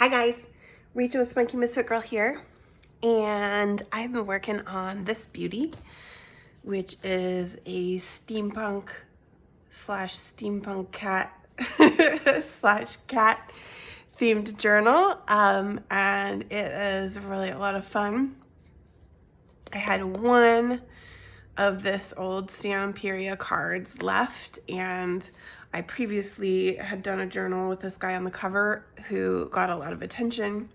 Hi guys, Rachel with Spunky Misfit Girl here, and I've been working on this beauty, which is a steampunk cat slash cat themed journal, and it is really a lot of fun. I had one of this old Stamperia cards left, and I previously had done a journal with this guy on the cover who got a lot of attention,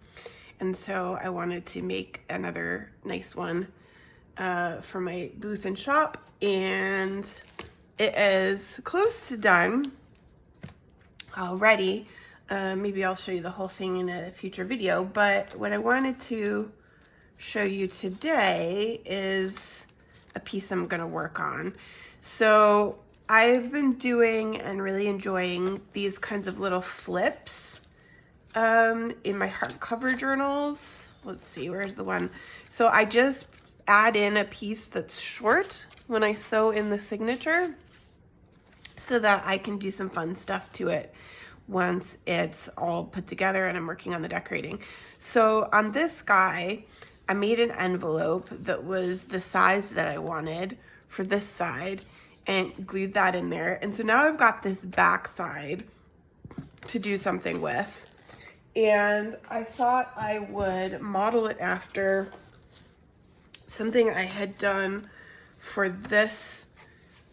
and so I wanted to make another nice one for my booth and shop, and it is close to done already. Maybe I'll show you the whole thing in a future video, but what I wanted to show you today is a piece I'm going to work on. So I've been doing and really enjoying these kinds of little flips in my hardcover journals. Let's see, where's the one? So I just add in a piece that's short when I sew in the signature so that I can do some fun stuff to it once it's all put together and I'm working on the decorating. So on this guy, I made an envelope that was the size that I wanted for this side and glued that in there. And so now I've got this back side to do something with. And I thought I would model it after something I had done for this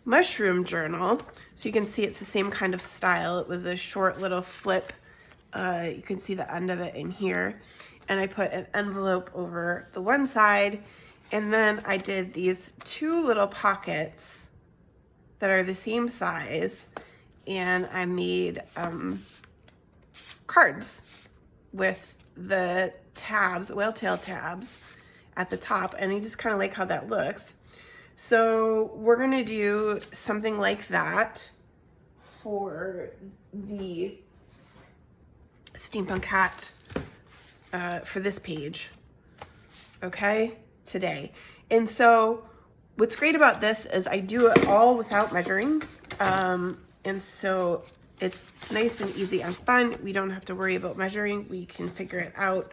mushroom journal. So you can see it's the same kind of style. It was a short little flip. You can see the end of it in here. And I put an envelope over the one side, and then I did these two little pockets that are the same size, and I made cards with the tabs, whale tail tabs at the top, and I just kind of like how that looks. So we're gonna do something like that for the steampunk cat for this page, okay, today. And so what's great about this is I do it all without measuring, and so it's nice and easy and fun. We don't have to worry about measuring. We can figure it out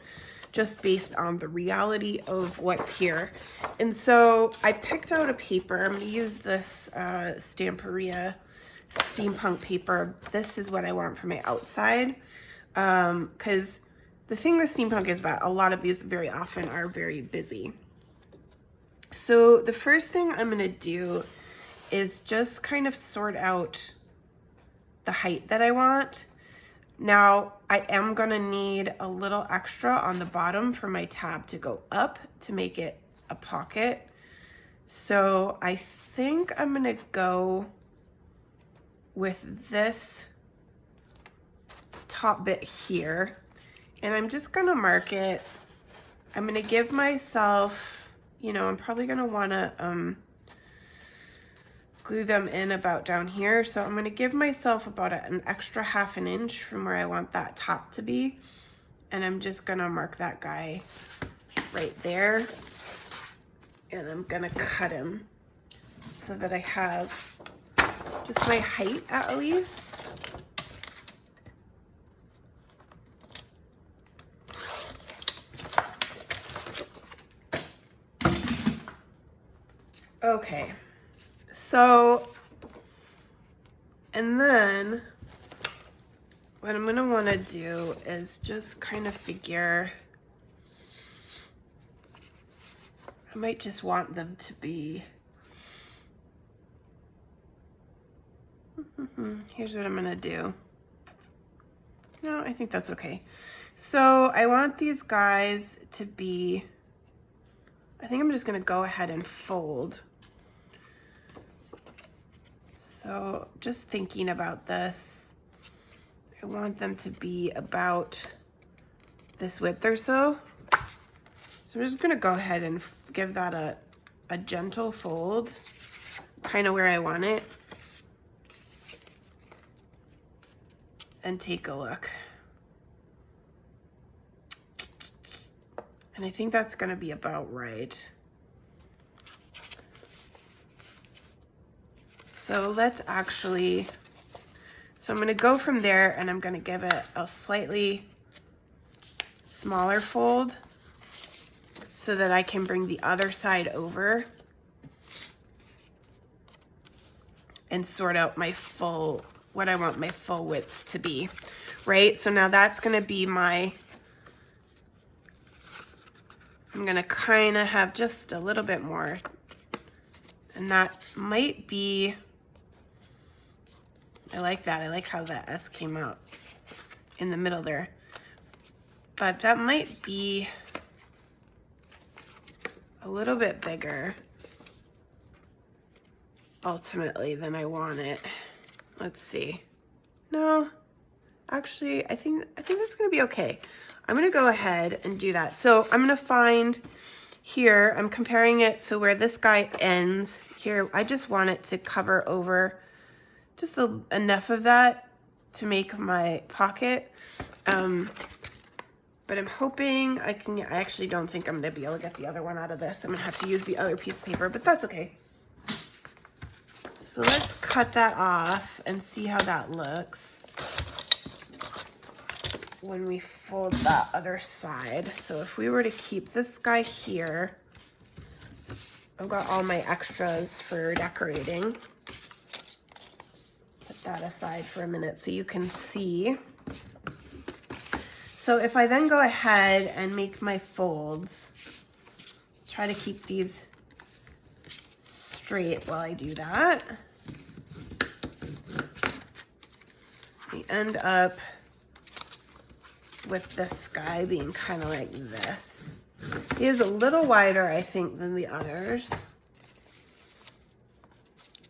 just based on the reality of what's here. And so I picked out a paper. I'm gonna use this Stamperia steampunk paper. This is what I want for my outside, because the thing with steampunk is that a lot of these very often are very busy. So the first thing I'm gonna do is just kind of sort out the height that I want. Now, I am gonna need a little extra on the bottom for my tab to go up to make it a pocket. So I think I'm gonna go with this top bit here. And I'm just gonna mark it. I'm gonna give myself, you know, I'm probably gonna wanna glue them in about down here. So I'm gonna give myself about an extra ½ an inch from where I want that top to be. And I'm just gonna mark that guy right there. And I'm gonna cut him so that I have just my height at least. Okay, so, and then what I'm gonna wanna do is just kind of figure, I might just want them to be, here's what I'm gonna do. No, I think that's okay. So I want these guys to be, I think I'm just gonna go ahead and fold. So just thinking about this, I want them to be about this width or so. So I'm just gonna go ahead and give that a gentle fold, kind of where I want it. And take a look. And I think that's gonna be about right. So let's actually, so I'm gonna go from there and I'm gonna give it a slightly smaller fold so that I can bring the other side over and sort out my full, what I want my full width to be, right? So now that's gonna be my, I'm gonna kind of have just a little bit more, and that might be, I like that. I like how that S came out in the middle there. But that might be a little bit bigger ultimately than I want it. Let's see. No, actually, I think that's gonna be okay. I'm gonna go ahead and do that. So I'm gonna find here, I'm comparing it, so where this guy ends here, I just want it to cover over just enough of that to make my pocket. But I'm hoping I can, I actually don't think I'm gonna be able to get the other one out of this. I'm gonna have to use the other piece of paper, but that's okay. So let's cut that off and see how that looks when we fold that other side. So if we were to keep this guy here, I've got all my extras for decorating. Put that aside for a minute so you can see. So if I then go ahead and make my folds, try to keep these straight while I do that. We end up with this guy being kind of like this. He is a little wider, I think, than the others.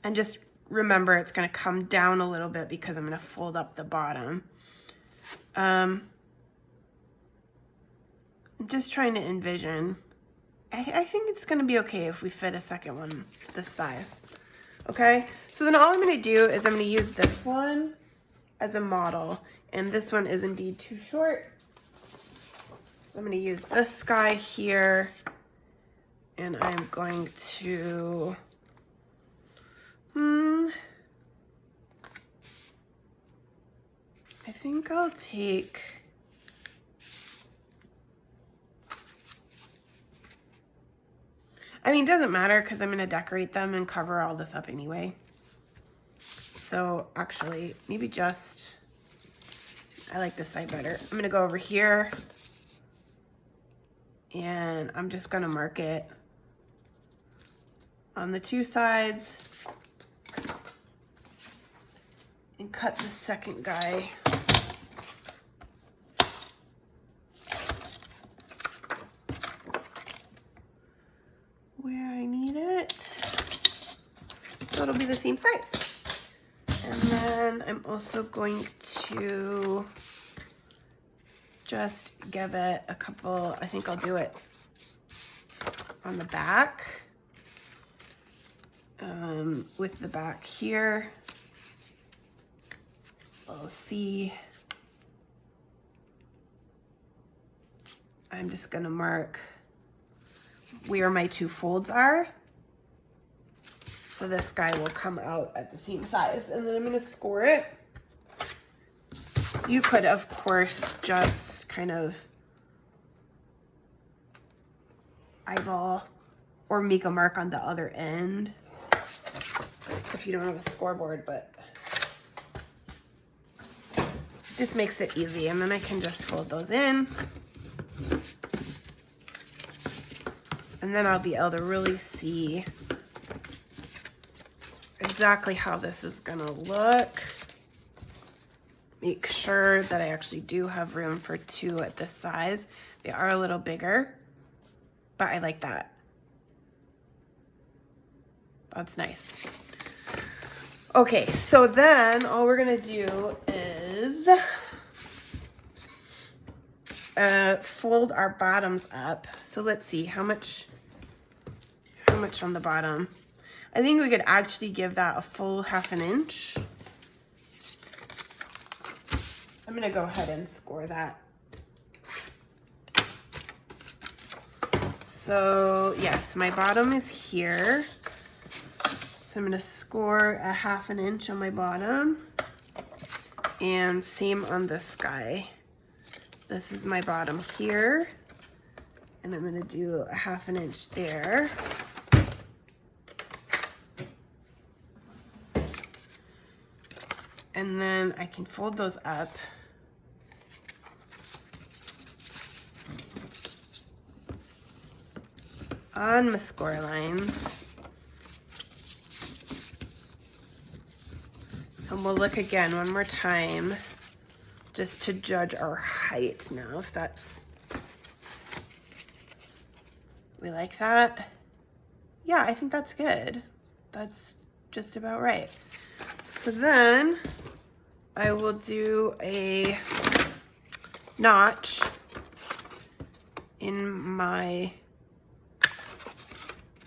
And just remember, it's going to come down a little bit because I'm going to fold up the bottom. I'm just trying to envision. I think it's going to be okay if we fit a second one this size. Okay, so then all I'm going to do is I'm going to use this one as a model, and this one is indeed too short. So I'm going to use this guy here, and I'm going to, I think I'll take, I mean, it doesn't matter because I'm going to decorate them and cover all this up anyway. So actually, maybe just, I like this side better. I'm going to go over here and I'm just going to mark it on the two sides and cut the second guy. Where I need it. So it'll be the same size. And then I'm also going to just give it a couple, I think I'll do it on the back, with the back here. We'll see. I'm just gonna mark where my two folds are. So this guy will come out at the same size, and then I'm gonna score it. You could, of course, just kind of eyeball or make a mark on the other end if you don't have a scoreboard, but this makes it easy, and then I can just fold those in. And then I'll be able to really see exactly how this is gonna look. Make sure that I actually do have room for two at this size. They are a little bigger, but I like that. That's nice. Okay, so then all we're gonna do is fold our bottoms up. So let's see how much on the bottom. I think we could actually give that a full ½ inch. I'm gonna go ahead and score that. So yes, my bottom is here. So I'm gonna score a ½ inch on my bottom, and same on this guy. This is my bottom here, and I'm gonna do a 1/2 inch there. And then I can fold those up. On my score lines. And we'll look again one more time just to judge our height now, if that's, we like that? Yeah, I think that's good. That's just about right. So then I will do a notch in my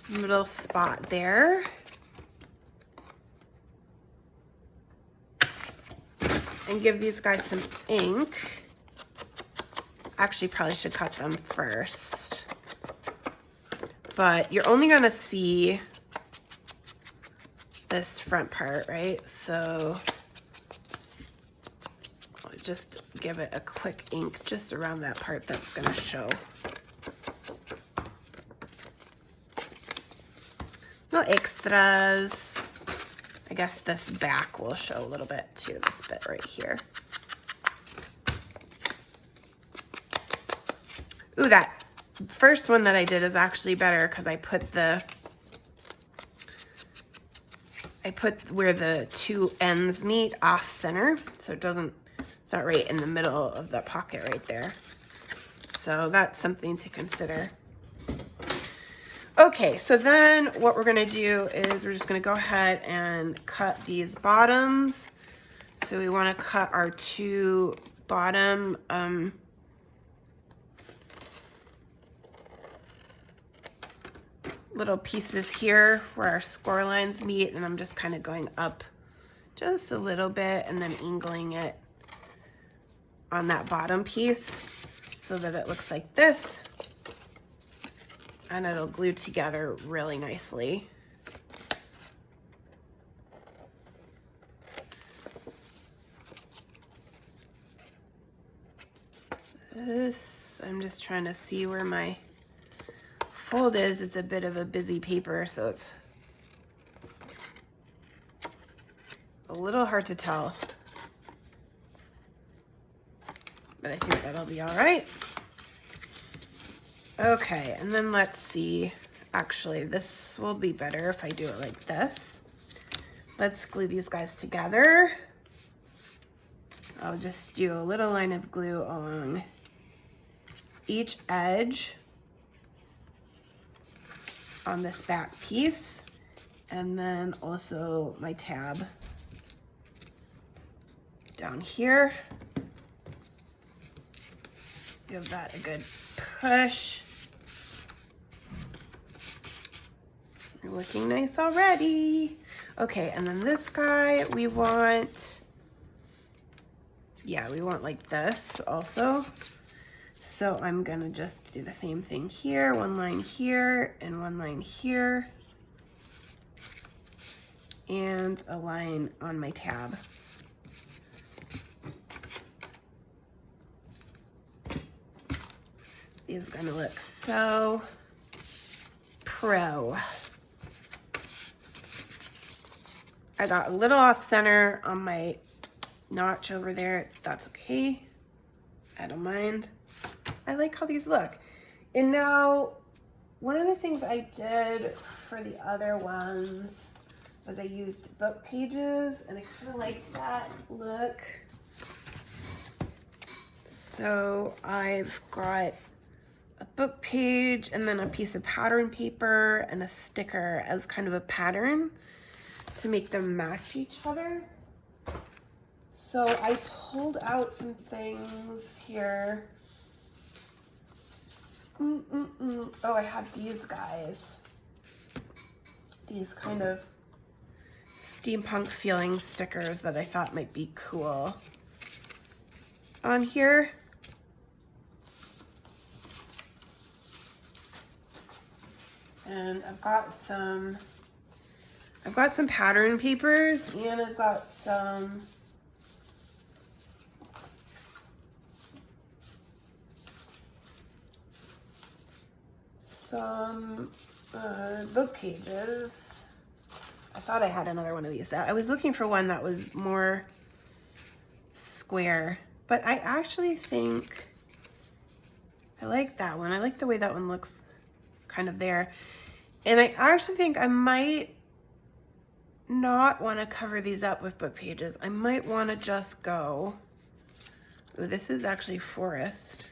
middle spot there. And give these guys some ink. Actually, probably should cut them first. But you're only gonna see this front part, right? So I'll just give it a quick ink just around that part that's gonna show. No extras. I guess this back will show a little bit too, this bit right here. Ooh, that first one that I did is actually better because I put where the two ends meet off center, so it's not right in the middle of the pocket right there. So that's something to consider. Okay, so then what we're gonna do is we're just gonna go ahead and cut these bottoms. So we wanna cut our two bottom little pieces here where our score lines meet, and I'm just kind of going up just a little bit and then angling it on that bottom piece so that it looks like this. And it'll glue together really nicely. This, I'm just trying to see where my fold is. It's a bit of a busy paper, so it's a little hard to tell. But I think that'll be all right. Okay, and then let's see. Actually, this will be better if I do it like this. Let's glue these guys together. I'll just do a little line of glue along each edge on this back piece, and then also my tab down here. Give that a good push. You're looking nice already. Okay, and then this guy we want, yeah, we want like this also. So I'm gonna just do the same thing here, one line here and one line here, and a line on my tab. Is gonna look so pro. I got a little off center on my notch over there. That's okay. I don't mind. I like how these look. And now, one of the things I did for the other ones was I used book pages, and I kind of liked that look. So I've got a book page and then a piece of pattern paper and a sticker as kind of a pattern to make them match each other. So I pulled out some things here. Oh, I had these guys. These kind of steampunk feeling stickers that I thought might be cool on here. And I've got some pattern papers, and I've got some some book pages. I thought I had another one of these. I was looking for one that was more square, but I actually think I like that one. I like the way that one looks kind of there. And I actually think I might not want to cover these up with book pages. I might want to just go, ooh, this is actually forest.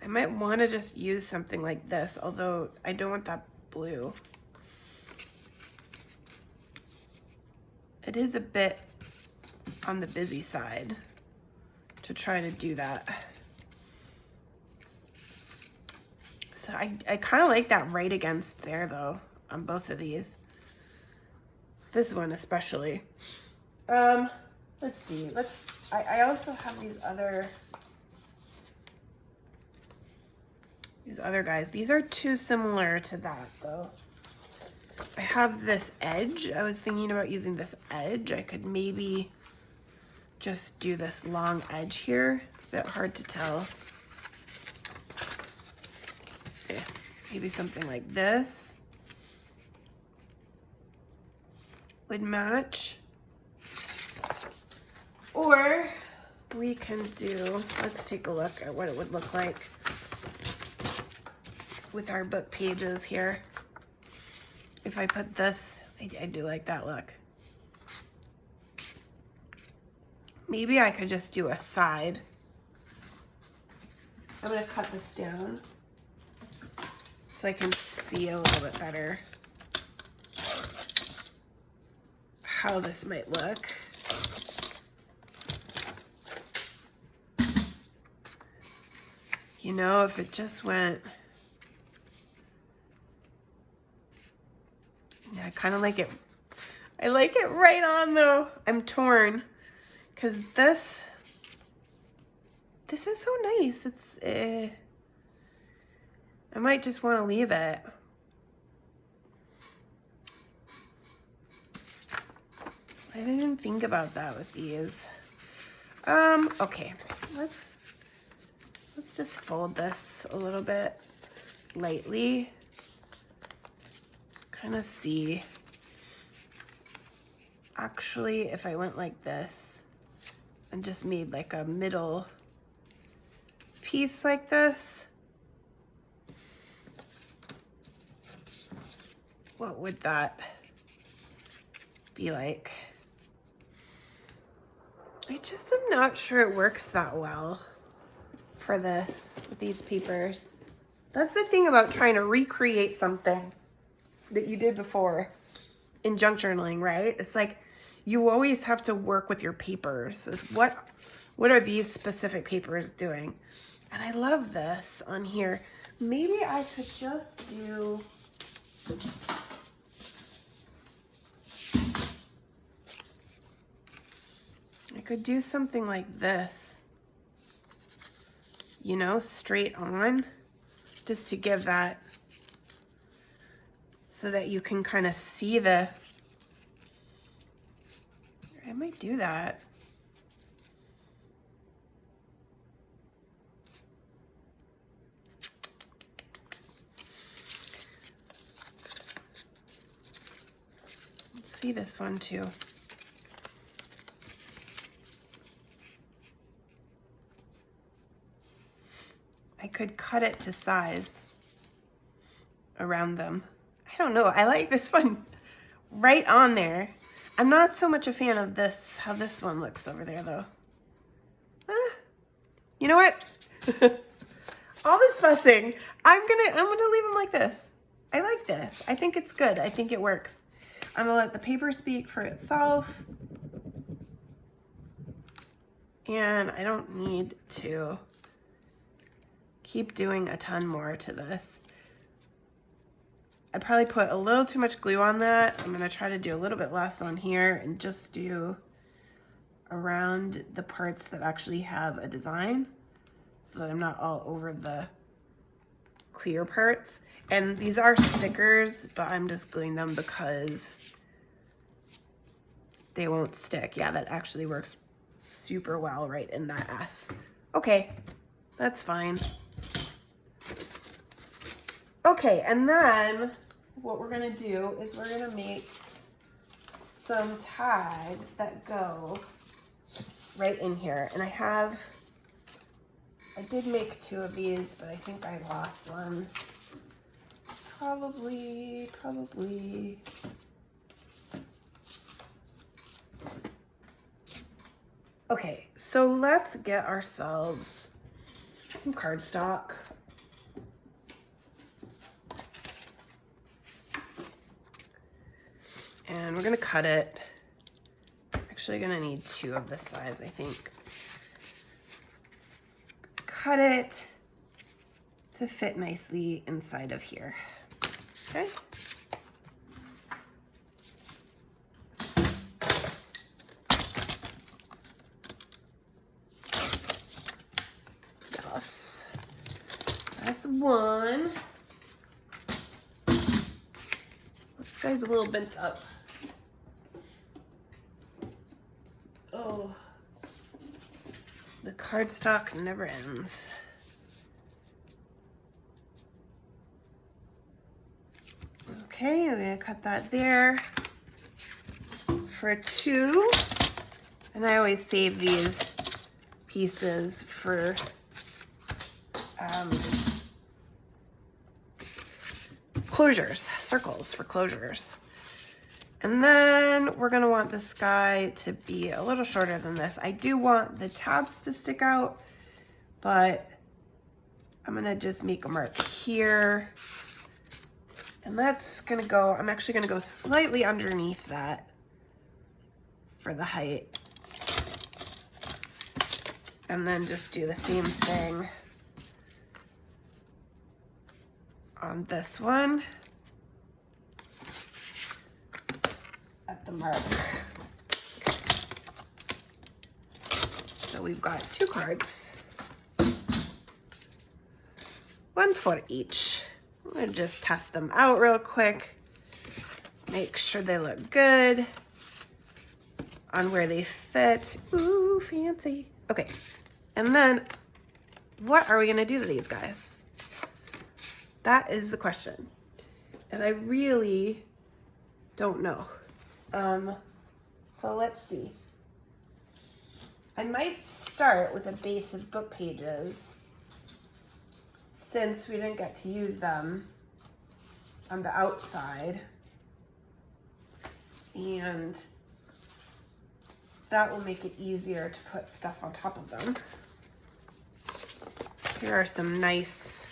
I might want to just use something like this, although I don't want that blue. It is a bit on the busy side to try to do that. So I kind of like that right against there though, on both of these. This one especially. Let's see, I also have these other guys. These are too similar to that though. I have this edge. I was thinking about using this edge. I could maybe just do this long edge here. It's a bit hard to tell. Yeah, maybe something like this would match. Or we can do, let's take a look at what it would look like with our book pages here. If I put this, I do like that look. Maybe I could just do a side. I'm gonna cut this down so I can see a little bit better how this might look. You know, if it just went, yeah, I kind of like it. I like it right on though. I'm torn because this is so nice. It's, I might just want to leave it. I didn't think about that with these. Okay, let's just fold this a little bit lightly. Kind of see. Actually, if I went like this and just made like a middle piece like this, what would that be like? I just am not sure it works that well for this with these papers. That's the thing about trying to recreate something that you did before in junk journaling, right? It's like you always have to work with your papers. What are these specific papers doing? And I love this on here. Maybe I could just do, I could do something like this, you know, straight on, just to give that, so that you can kind of see the, I might do that. Let's see this one too. I could cut it to size around them. I don't know. I like this one right on there. I'm not so much a fan of this, how this one looks over there though. You know what? All this fussing, I'm gonna leave them like this. I like this. I think it's good. I think it works. I'm gonna let the paper speak for itself. And I don't need to keep doing a ton more to this. I probably put a little too much glue on that. I'm gonna try to do a little bit less on here and just do around the parts that actually have a design so that I'm not all over the clear parts. And these are stickers, but I'm just gluing them because they won't stick. Yeah, that actually works super well right in that S. Okay, that's fine. Okay, and then what we're gonna do is we're gonna make some tags that go right in here. And I did make 2 of these, but I think I lost one. Probably. Okay, so let's get ourselves some cardstock. And we're gonna cut it. Actually gonna need 2 of this size, I think. Cut it to fit nicely inside of here, okay? Yes, that's one. This guy's a little bent up. Oh, the cardstock never ends. Okay, I'm gonna cut that there for 2. And I always save these pieces for closures, circles for closures. And then we're gonna want this guy to be a little shorter than this. I do want the tabs to stick out, but I'm gonna just make a mark here. And that's gonna go, I'm actually gonna go slightly underneath that for the height. And then just do the same thing on this one at the mark. So we've got 2 cards, 1 for each. I'm gonna just test them out real quick, make sure they look good on where they fit. Ooh, fancy. Okay, and then what are we gonna do to these guys? That is the question. And I really don't know. So let's see. I might start with a base of book pages since we didn't get to use them on the outside. And that will make it easier to put stuff on top of them. Here are some nice,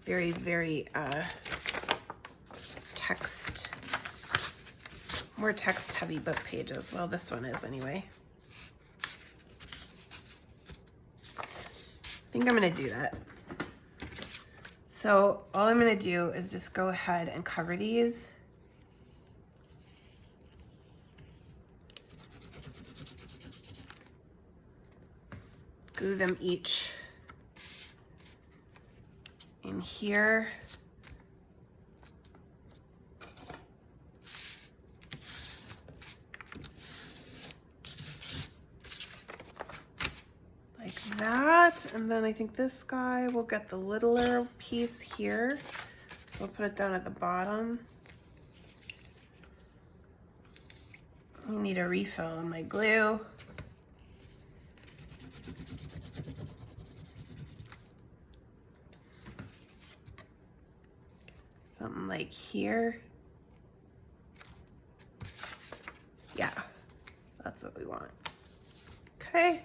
very, very more text heavy book pages. Well, this one is anyway. I think I'm gonna do that. So all I'm gonna do is just go ahead and cover these. Glue them each in here. Like that. And then I think this guy will get the littler piece here. We'll put it down at the bottom. I need a refill on my glue. Something like here. Yeah, that's what we want. Okay.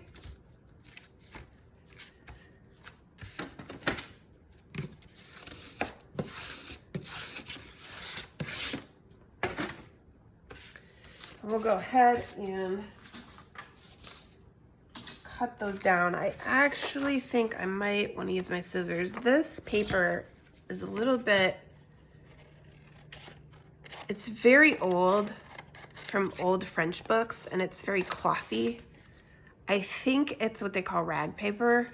And we'll go ahead and cut those down. I actually think I might want to use my scissors. This paper is a little bit, it's very old, from old French books, and it's very clothy. I think it's what they call rag paper.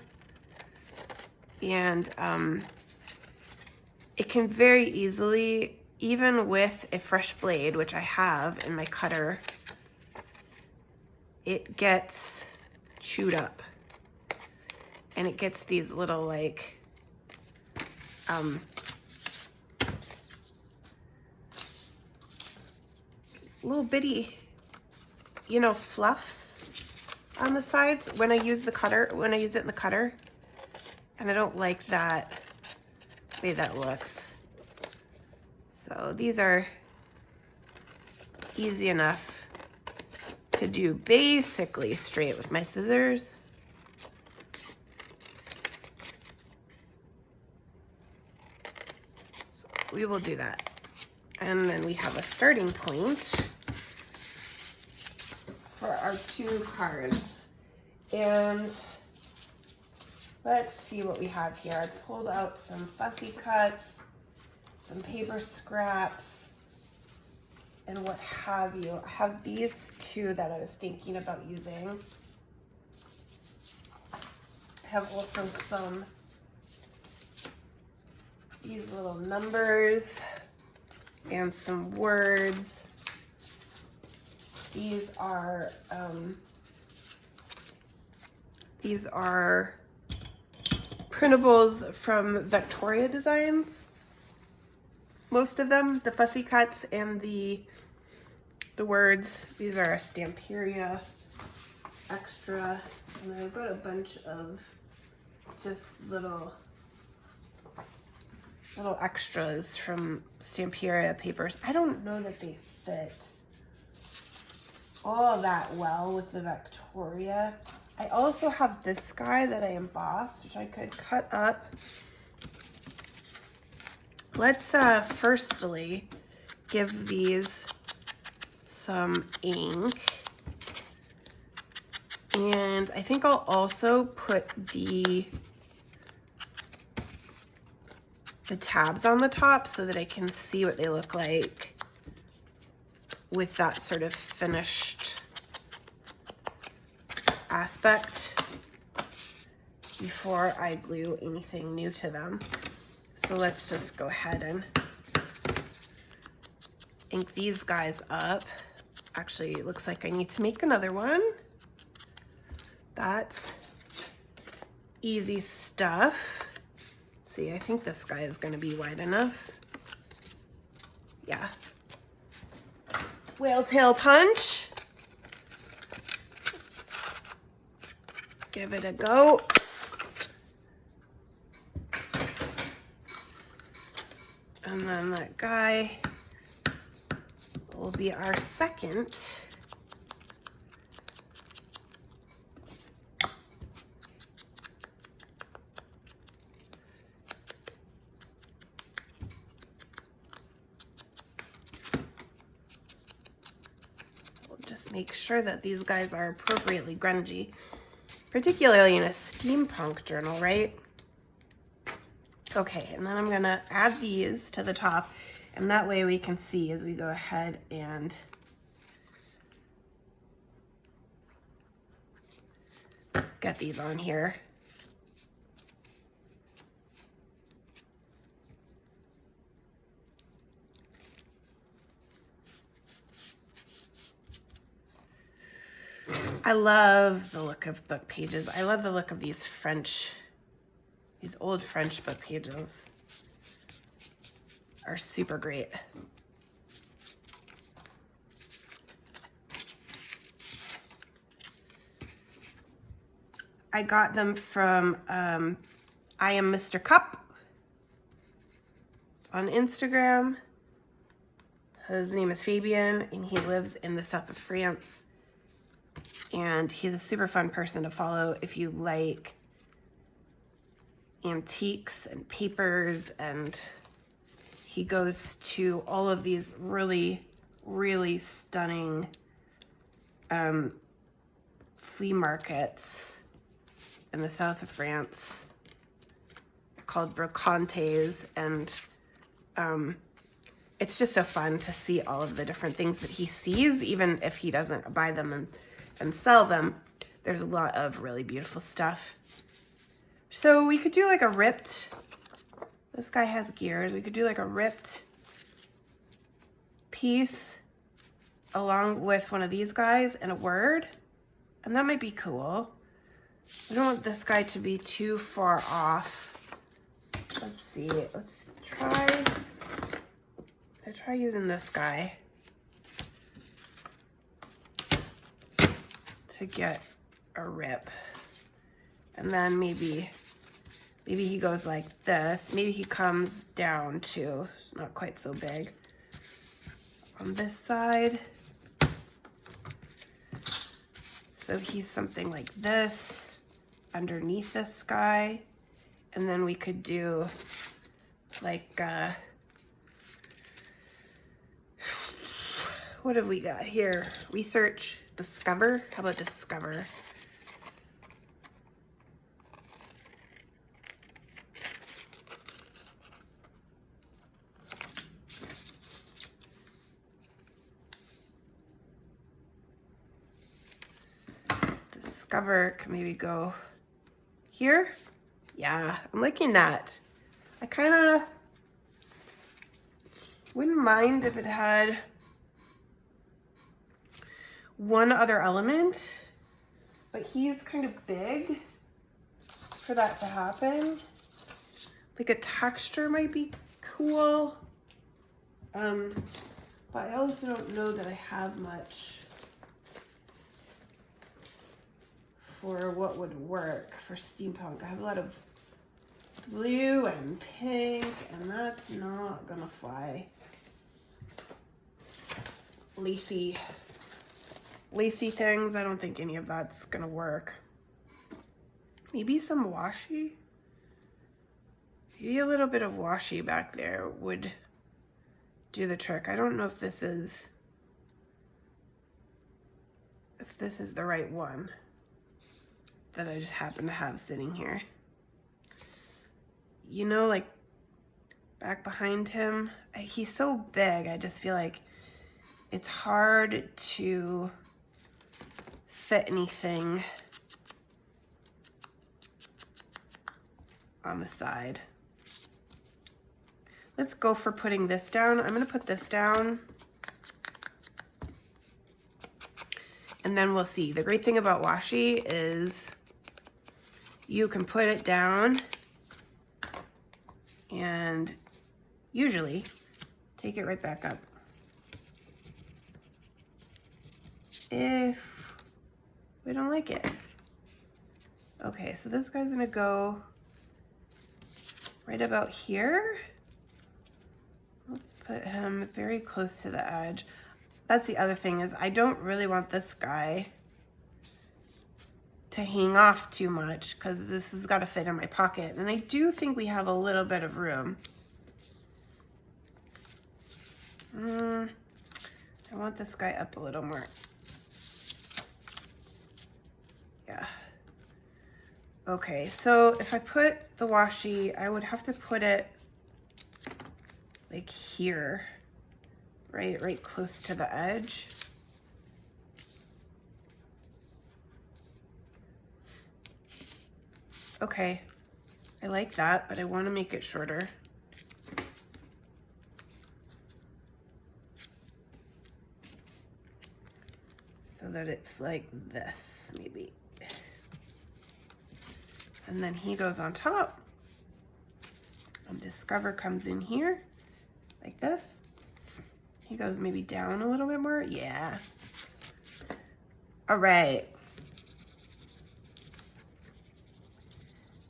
And it can very easily, even with a fresh blade, which I have in my cutter, it gets chewed up. And it gets these little like little bitty, you know, fluffs on the sides when I use the cutter, when I use it in the cutter. And I don't like that way that looks. So these are easy enough to do basically straight with my scissors. So we will do that. And then we have a starting point for our 2 cards. And let's see what we have here. I pulled out some fussy cuts, some paper scraps, and what have you. I have these 2 that I was thinking about using. I have also these little numbers and some words. These are printables from Victoria Designs. Most of them, the fussy cuts and the words. These are a Stamperia extra, and I've got a bunch of just little extras from Stamperia papers. I don't know that they fit all that well with the Victoria. I also have this guy that I embossed, which I could cut up. Let's firstly give these some ink. And I think I'll also put the tabs on the top so that I can see what they look like with that sort of finished aspect before I glue anything new to them. So let's just go ahead and ink these guys up. Actually, it looks like I need to make another one. That's easy stuff. Let's see, I think this guy is going to be wide enough. Yeah. Whale tail punch. Give it a go. And then that guy will be our second. We'll just make sure that these guys are appropriately grungy, particularly in a steampunk journal, right? Okay, and then I'm gonna add these to the top, and that way we can see as we go ahead and get these on here. I love the look of book pages. I love the look of these old French book pages are super great. I got them from I Am Mr. Cup on Instagram. His name is Fabian, and he lives in the south of France. And he's a super fun person to follow if you like antiques and papers, and he goes to all of these really, really stunning flea markets in the south of France called brocantes, and it's just so fun to see all of the different things that he sees, even if he doesn't buy them and sell them. There's a lot of really beautiful stuff. So we could do like a ripped, this guy has gears, we could do like a ripped piece along with one of these guys and a word, and that might be cool. I don't want this guy to be too far off. Let's see, let's try using this guy. to get a rip. And then maybe he goes like this. Maybe he comes down too. It's not quite so big. On this side. So he's something like this underneath this guy. And then we could do like, what have we got here? Research, discover. How about discover? Discover can maybe go here. Yeah, I'm liking that. I kind of wouldn't mind if it had one other element, but he's kind of big for that to happen. Like a texture might be cool. But I also don't know that I have much for what would work for steampunk. I have a lot of blue and pink, and that's not gonna fly. Lacy things, I don't think any of that's gonna work. Maybe some washi? Maybe a little bit of washi back there would do the trick. I don't know if this is the right one that I just happen to have sitting here. You know, like back behind him, he's so big, I just feel like it's hard to fit anything on the side. Let's go for putting this down. I'm gonna put this down and then we'll see. The great thing about washi is you can put it down and usually take it right back up. If we don't like it. Okay, so this guy's gonna go right about here. Let's put him very close to the edge. That's the other thing, is I don't really want this guy to hang off too much because this has got to fit in my pocket. And I do think we have a little bit of room. I want this guy up a little more. Yeah. Okay, so if I put the washi, I would have to put it like here, right close to the edge. Okay, I like that, but I want to make it shorter. So that it's like this, maybe. And then he goes on top. And Discover comes in here, like this. He goes maybe down a little bit more. Yeah. All right.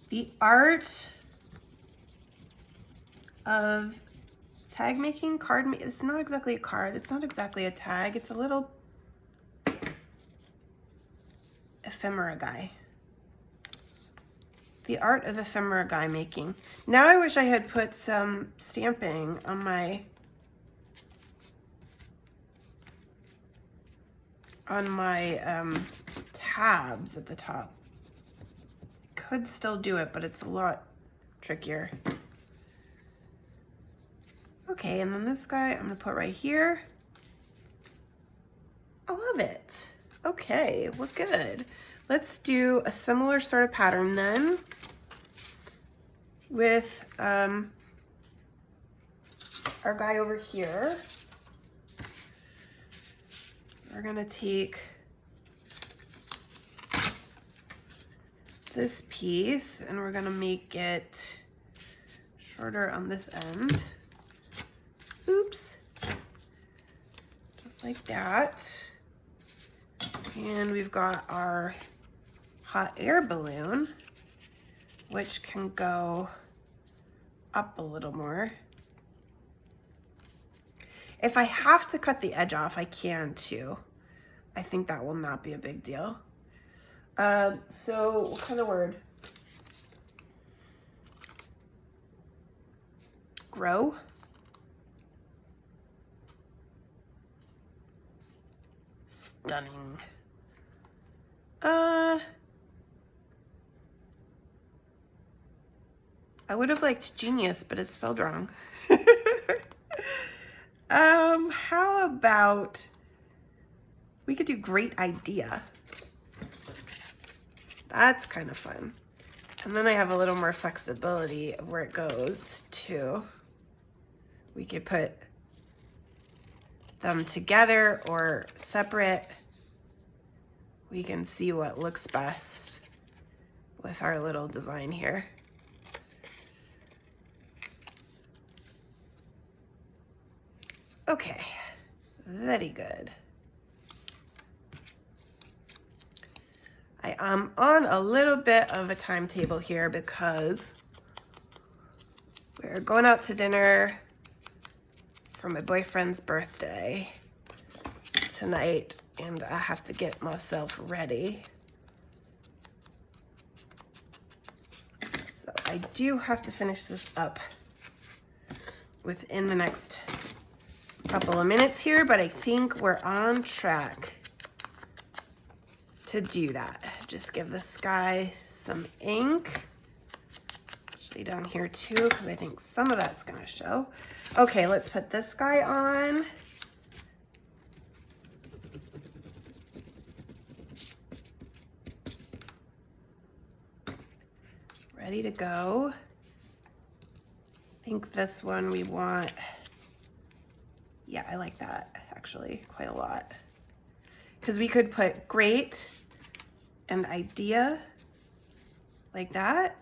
The art of tag making, card making, it's not exactly a card. It's not exactly a tag. It's a little ephemera guy. The art of ephemera guy making. Now I wish I had put some stamping on my tabs at the top. Could still do it, but it's a lot trickier. Okay, and then this guy I'm gonna put right here. I love it. Okay, we're good. Let's do a similar sort of pattern then with our guy over here. We're gonna take this piece and we're gonna make it shorter on this end. Oops. Just like that. And we've got our hot air balloon, which can go up a little more. If I have to cut the edge off, I can too. I think that will not be a big deal. So what kind of word? Grow. Stunning. I would have liked genius, but it's spelled wrong. How about we could do great idea. That's kind of fun. And then I have a little more flexibility of where it goes to. We could put them together or separate. We can see what looks best with our little design here. Okay, very good. I am on a little bit of a timetable here because we're going out to dinner for my boyfriend's birthday tonight, and I have to get myself ready. So I do have to finish this up within the next couple of minutes here, but I think we're on track to do that. Just give this guy some ink. Actually down here too, because I think some of that's gonna show. Okay, let's put this guy on. Ready to go. I think this one we want, yeah, I like that actually quite a lot. Because we could put great and idea like that.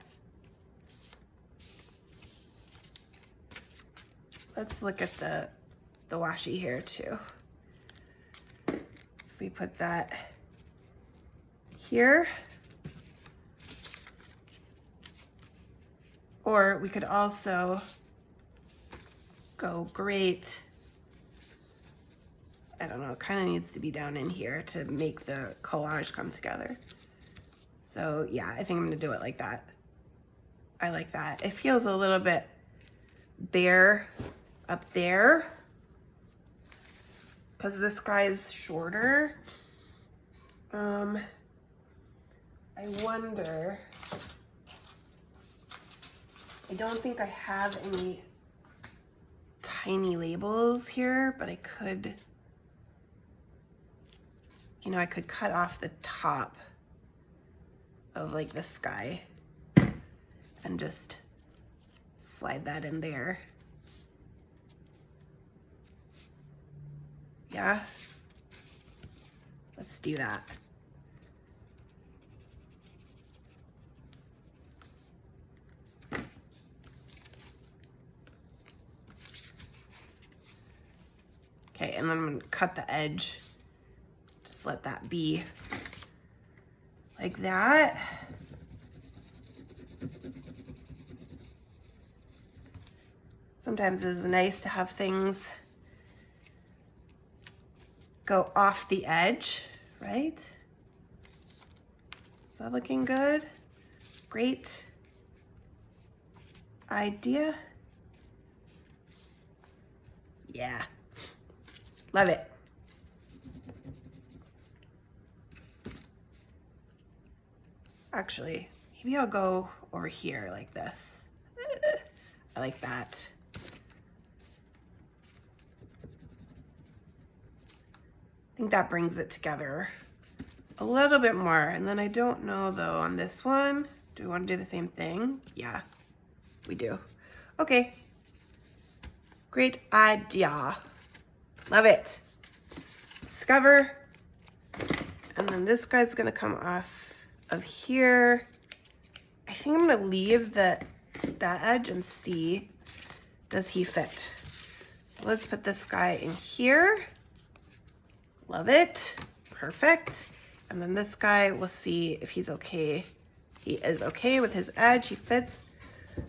Let's look at the washi here too. If we put that here, or we could also go great. I don't know, it kind of needs to be down in here to make the collage come together. So yeah, I think I'm gonna do it like that. I like that. It feels a little bit bare up there because this guy is shorter. I wonder, I don't think I have any tiny labels here, but I could, you know, I could cut off the top of like this guy and just slide that in there. Yeah, let's do that. Okay, and then I'm gonna cut the edge. Just let that be like that. Sometimes it's nice to have things go off the edge, right? Is that looking good? Great idea. Yeah, love it. Actually, maybe I'll go over here like this. I like that. I think that brings it together a little bit more. And then I don't know though on this one, do we want to do the same thing? Yeah, we do. Okay, great idea. Love it. Discover. And then this guy's gonna come off of here. I think I'm gonna leave that edge and see, does he fit? So let's put this guy in here. Love it. Perfect. And then this guy, we'll see if he's okay. He is okay with his edge. He fits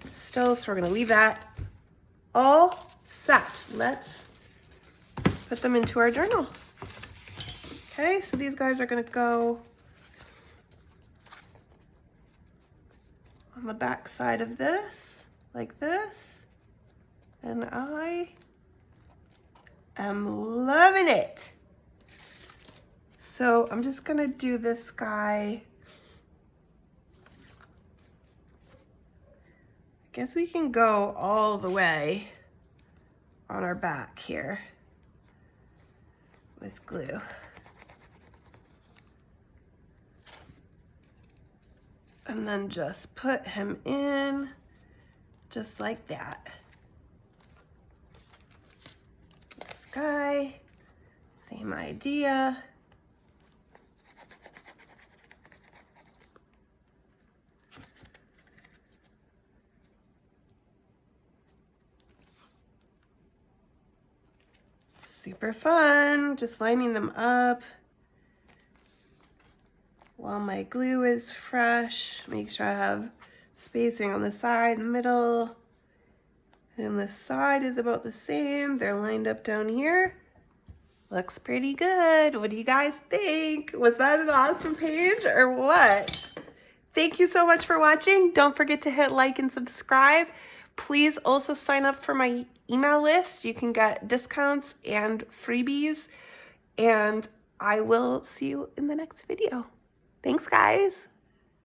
still, so we're gonna leave that all set. Let's put them into our journal. Okay, so these guys are gonna go on the back side of this, like this. And I am loving it. So I'm just gonna do this guy. I guess we can go all the way on our back here with glue. And then just put him in just like that. This guy, same idea. Super fun, just lining them up while my glue is fresh. Make sure I have spacing on the side, the middle, and the side is about the same. They're lined up down here. Looks pretty good. What do you guys think? Was that an awesome page or what? Thank you so much for watching. Don't forget to hit like and subscribe. Please also sign up for my email list. You can get discounts and freebies, and I will see you in the next video. Thanks, guys.